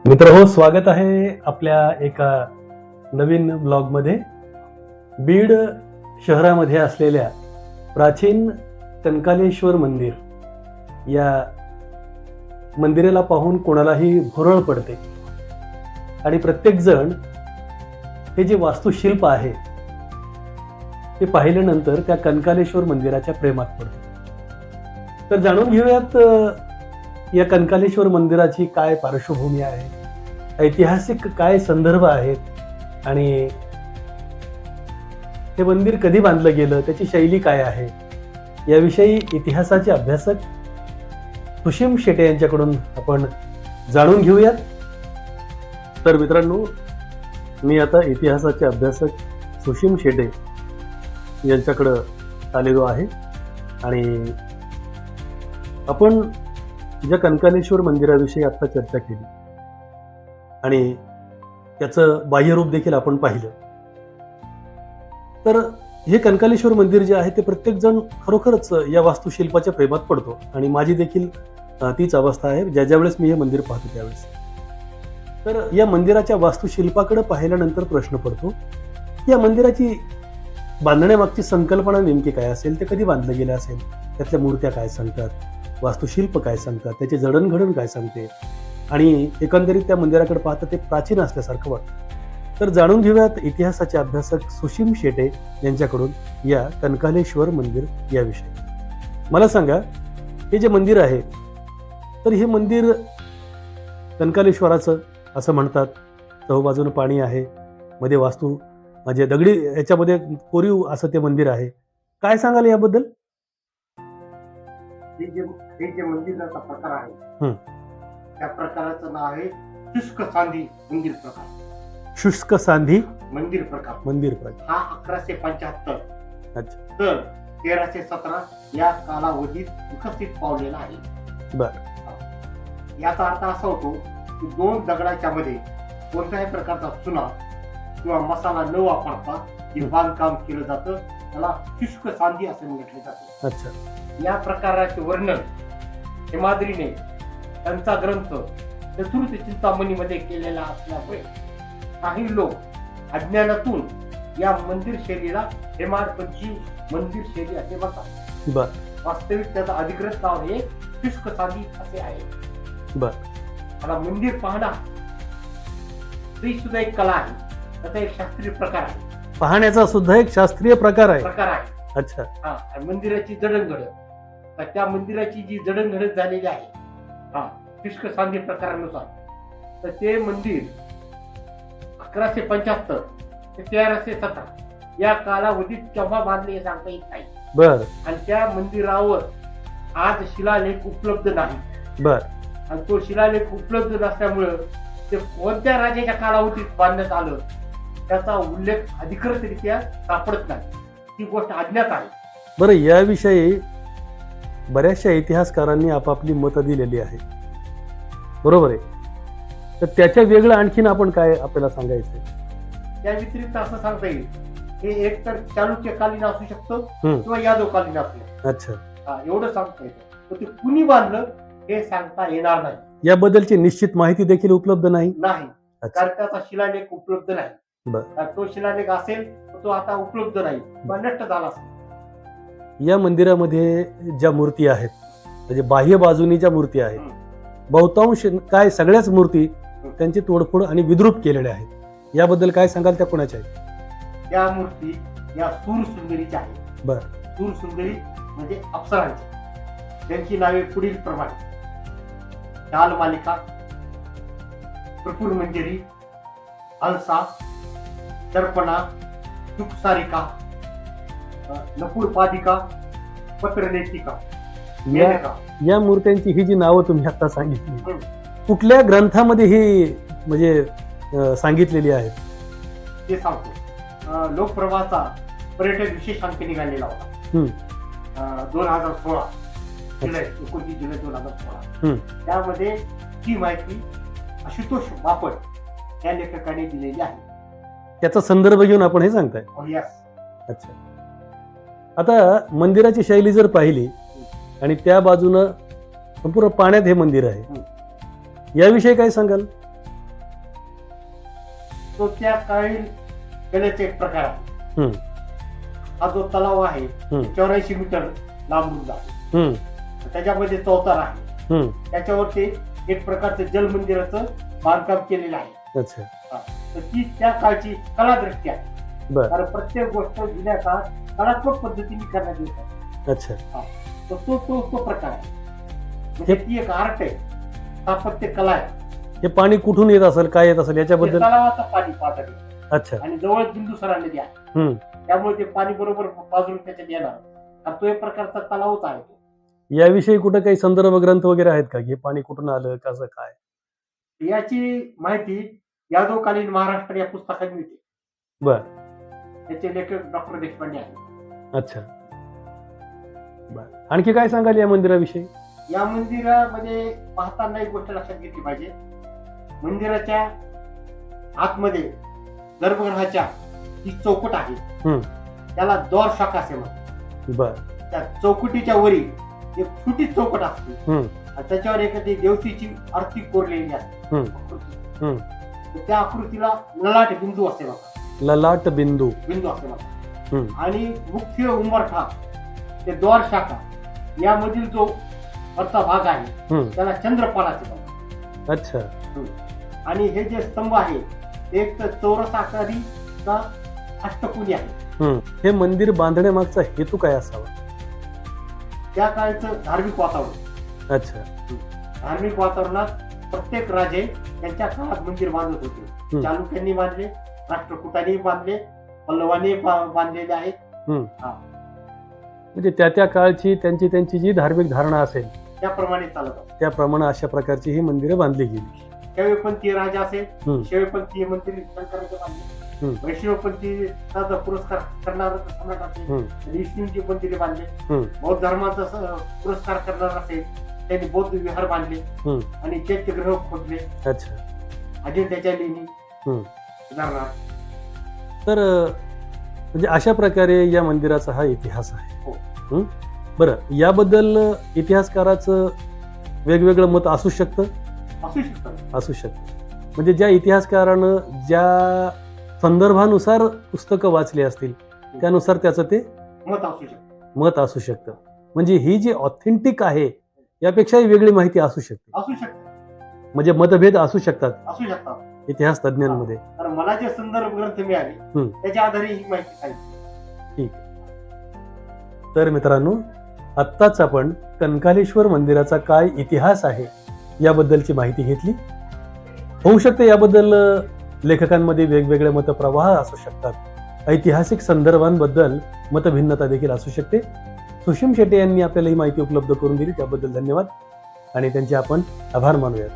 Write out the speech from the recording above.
मित्र हो, स्वागत आहे आपल्या एका नवीन ब्लॉगमध्ये. बीड शहरामध्ये असलेल्या प्राचीन कंकालेश्वर मंदिर या मंदिराला पाहून कोणालाही भुरळ पडते आणि प्रत्येक जण हे जे वास्तुशिल्प आहे ते पाहिल्यानंतर त्या कंकालेश्वर मंदिराच्या प्रेमात पडते. तर जाणून घेऊयात या कंकालेश्वर मंदिराची काय पार्श्वभूमी आहे, ऐतिहासिक काय संदर्भ आहेत आणि हे मंदिर कधी बांधलं गेलं, त्याची शैली काय आहे, याविषयी इतिहासाचे अभ्यासक सुशीम शेटे यांच्याकडून आपण जाणून घेऊयात. तर मित्रांनो, मी आता इतिहासाचे अभ्यासक सुशीम शेटे यांच्याकडं आलेलो आहे आणि आपण ज्या कंकालेश्वर मंदिराविषयी आता चर्चा केली आणि त्याचं बाह्यरूप देखील आपण पाहिलं, तर हे कंकालेश्वर मंदिर जे आहे ते प्रत्येक जण खरोखरच या वास्तुशिल्पाच्या प्रेमात पडतो आणि माझी देखील तीच अवस्था आहे ज्या वेळेस मी हे मंदिर पाहतो त्यावेळेस. तर या मंदिराच्या वास्तुशिल्पाकडे पाहिल्यानंतर प्रश्न पडतो, या मंदिराची बांधण्यामागची संकल्पना नेमकी काय असेल, ते कधी बांधलं गेलं असेल, त्यातल्या मूर्त्या काय सांगतात, वास्तुशिल्प काय सांगतात, त्याचे जडणघडण काय सांगते आणि एकंदरीत त्या मंदिराकडे पाहता ते प्राचीन असल्यासारखं वाटतं. तर जाणून घेऊयात इतिहासाचे अभ्यासक सुशीम शेटे यांच्याकडून या कंकालेश्वर मंदिर याविषयी. मला सांगा, हे जे मंदिर आहे तर हे मंदिर कंकालेश्वराचं असं म्हणतात. चहूबाजूनं पाणी आहे, मध्ये वास्तू म्हणजे दगडी याच्यामध्ये कोरीव असं ते मंदिर आहे. काय सांगाल याबद्दल? हे जे मंदिराचा प्रकार आहे त्या प्रकाराचं नाव आहे शुष्क सांधी मंदिर प्रकार. शुष्क सांधी मंदिर प्रकार हा 1175 अच्छा तर 1317 या कालावधीत विकसित पावलेला आहे. बर. याचा अर्थ असा होतो की दोन दगडाच्या मध्ये कोणत्याही प्रकारचा चुना किंवा मसाला न वापरता जे बांधकाम केलं जातं त्याला शुष्क सांधी असे म्हटले जाते. अच्छा. या प्रकाराचे वर्णन हेमाद्रीने त्यांचा ग्रंथ चतुर्थ चिंतामणीमध्ये केलेला असल्यामुळे काही लोक अज्ञानातून या मंदिर शैलीला हेमाडपंथी मंदिर शैली असे म्हणतात. बर. वास्तविक त्याचं अधिकृत नाव हे शुष्क सांधी असे आहे. बर. आता मंदिर पाहणं ही सुद्धा एक कला आहे, त्याचा एक शास्त्रीय प्रकार आहे. पाहण्याचा सुद्धा एक शास्त्रीय प्रकार आहे. अच्छा. हा, मंदिराची जडणघडण, तर त्या मंदिराची जी जडणघडण झालेली आहे शुष्क सांधी प्रकारानुसार, तर ते मंदिर 1175 ते 1317 या कालावधीत केव्हा बांधले हे सांगता येत नाही. बर. आणि त्या मंदिरावर आज शिलालेख उपलब्ध नाही. बर. आणि तो शिलालेख उपलब्ध नसल्यामुळं ते कोणत्या राजाच्या कालावधीत बांधण्यात आलं त्याचा उल्लेख अधिकृतरित्या सापडत नाही. ही गोष्ट अज्ञात आहे. बरं, याविषयी बऱ्याचशा इतिहासकारांनी आपापली मतं दिलेली आहे, बरोबर आहे. तर त्याच्या वेगळं आणखीन आपण काय आपल्याला सांगायचं? त्या व्यतिरिक्त असं सांगता येईल हे एक तर चालुक्यकालीन असू शकतं किंवा यादवकालीन असू शकतं. अच्छा. एवढं सांगता येतं, पण ते कुणी बांधलं हे सांगता येणार नाही. याबद्दलची निश्चित माहिती देखील उपलब्ध नाही. कारण त्याचा शिलालेख उपलब्ध नाही. तो शिलालेख असेल तर तो आता उपलब्ध नाही, नष्ट झाला असेल. या मंदिरामध्ये ज्या मूर्ती आहेत, म्हणजे बाह्य बाजूनी ज्या मूर्ती आहेत, बहुतांश काय सगळ्याच मूर्ती त्यांची तोडफोड आणि विद्रूप केलेल्या आहेत. याबद्दल काय सांगाल? त्या कोणाच्या आहेत? त्या मूर्ती या सूर सुंदरीच्या आहेत. बर. सूर सुंदरी म्हणजे अप्सरांची. त्यांची नावे पुढील प्रमाणे: डाल मालिका, प्रपूर मंजरी, हंसा, दर्पणा, दुःखसारिका, नपुरपादिका, पत्रलेखिका, मेनका. या मूर्त्यांची ही जी नावं तुम्ही आता सांगितली, कुठल्या ग्रंथामध्ये ही म्हणजे सांगितलेली आहेत? ते सांगतो. लोकप्रवाहाचा पर्यटन विशेषांक निघालेला होता 2016 जुलै 29 जुलै 2016. त्यामध्ये ही माहिती आशुतोष बापट या लेखकाने दिलेली आहे. त्याचा संदर्भ घेऊन आपण हे सांगताय? अच्छा. आता मंदिराची शैली जर पाहिली आणि त्या बाजूनं संपूर्ण पाण्यात हे मंदिर आहे, याविषयी काय सांगाल? तो त्या काळी कलेचा एक प्रकार आहे. हम्म. हा जो तलाव आहे हम्म. 84 मीटर लांबून आहे. हम्म. त्याच्यामध्ये चौतार आहे. हम्म. त्याच्यावरती एक प्रकारचं जलमंदिराचं बांधकाम केलेलं आहे. अच्छा. तर ती त्या काळची कलादृष्टी आहे. बर. कारण प्रत्येक गोष्ट जुन्या काळात कलात्मक पद्धतीने करण्यात येत आहे. अच्छा. तर तो प्रकार आहे. म्हणजे ती एक आर्ट आहे, स्थापत्य कला आहे. हे पाणी कुठून येत असेल, काय येत असेल ते याच्याबद्दल? तलावाचं पाणी पाहतात अच्छा. आणि जवळच बिंदुसरा नदी आहे. हम्म. त्यामुळे ते पाणी बरोबर पाजरून त्याच्यात येणार. कारण तो एक प्रकारचा तलावच आहे. याविषयी कुठं काही संदर्भ ग्रंथ वगैरे आहेत का, हे पाणी कुठून आलं, कसं काय? याची माहिती यादवकालीन महाराष्ट्र या पुस्तकात मिळते. बर. त्याचे लेखक डॉक्टर देशपांडे आहेत. अच्छा. बर. आणखी काय सांगाल या मंदिराविषयी? या मंदिरामध्ये पाहताना एक गोष्ट लक्षात घेतली पाहिजे. मंदिराच्या आतमध्ये गर्भगृहाच्या जी चौकट आहे हम्म. त्याला द्वार शाखा असे म्हणतात. बर. त्या चौकटीच्या वरी एक छोटी चौकट असते हम्म. आणि त्याच्यावर एखादी देवतेची आरती कोरलेली असते. हम्म. आकृती. हम्म. तर त्या आकृतीला ललाट बिंदू असे म्हणतात. ललाट बिंदू. बिंदू असे म्हणतात. हम्म. आणि मुख्य उंबरठा ते द्वार शाखा यामधील जो वरचा भाग आहे हम्म. त्याला चंद्रपालाचे म्हणतात. अच्छा. आणि हे जे स्तंभ आहे ते एक तर चौरस आकारी का अष्टकोनी आहे. हम्म. हे मंदिर बांधण्यामागचा हेतू काय असावा? त्या काळचं धार्मिक वातावरण. अच्छा. धार्मिक वातावरणात प्रत्येक राजे त्यांच्या काळात मंदिर बांधत होते. हम्म. चालुक्यांनी बांधले, राष्ट्रकूटांनी बांधले, पल्लवांनी बांधलेले आहेत. म्हणजे त्या काळची त्यांची जी धार्मिक धारणा असेल त्याप्रमाणे चालत असते. त्याप्रमाणे अशा प्रकारची ही मंदिरं बांधली गेली. शैवपंथी राजा असेल, हम्म. शैवपंथी मंदिर शंकराचे बांधले. हम्म. वैष्णवपंथीचा पुरस्कार करणारा सम्राट असेल हम्म. त्यांनी विष्णूंची मंदिरे बांधले. हम्म. बौद्ध धर्माचा पुरस्कार करणार असेल त्यांनी बौद्ध विहार बांधले हम्म. आणि चैत्यगृह खोदले. अच्छा. अजिंठ्याच्या लेणी हम्म. उदाहरणार्थ. तर म्हणजे अशा प्रकारे या मंदिराचा हा इतिहास आहे. हो. बरं, याबद्दल इतिहासकाराचं वेगवेगळं मत असू शकतं. असू शकतं. म्हणजे ज्या इतिहासकारानं ज्या संदर्भानुसार पुस्तकं वाचली असतील त्यानुसार त्याचं ते मत असू शकतं. म्हणजे ही जी ऑथेंटिक आहे यापेक्षाही वेगळी माहिती असू शकते. म्हणजे मतभेद असू शकतात इतिहास तज्ञांमध्ये. कारण मला जे संदर्भ ग्रंथ मिळाले त्याच्या आधारे ही माहिती सांगितली. ठीक. तर मित्रांनो, आत्ताच आपण कंकालेश्वर मंदिराचा काय इतिहास आहे याबद्दलची माहिती घेतली. होऊ शकते याबद्दल लेखकांमध्ये वेगवेगळे मतप्रवाह असू शकतात. ऐतिहासिक संदर्भांबद्दल मतभिन्नता देखील असू शकते. सुशीम शेटे यांनी आपल्याला ही माहिती उपलब्ध करून दिली त्याबद्दल धन्यवाद आणि त्यांचे आपण आभार मानूयात.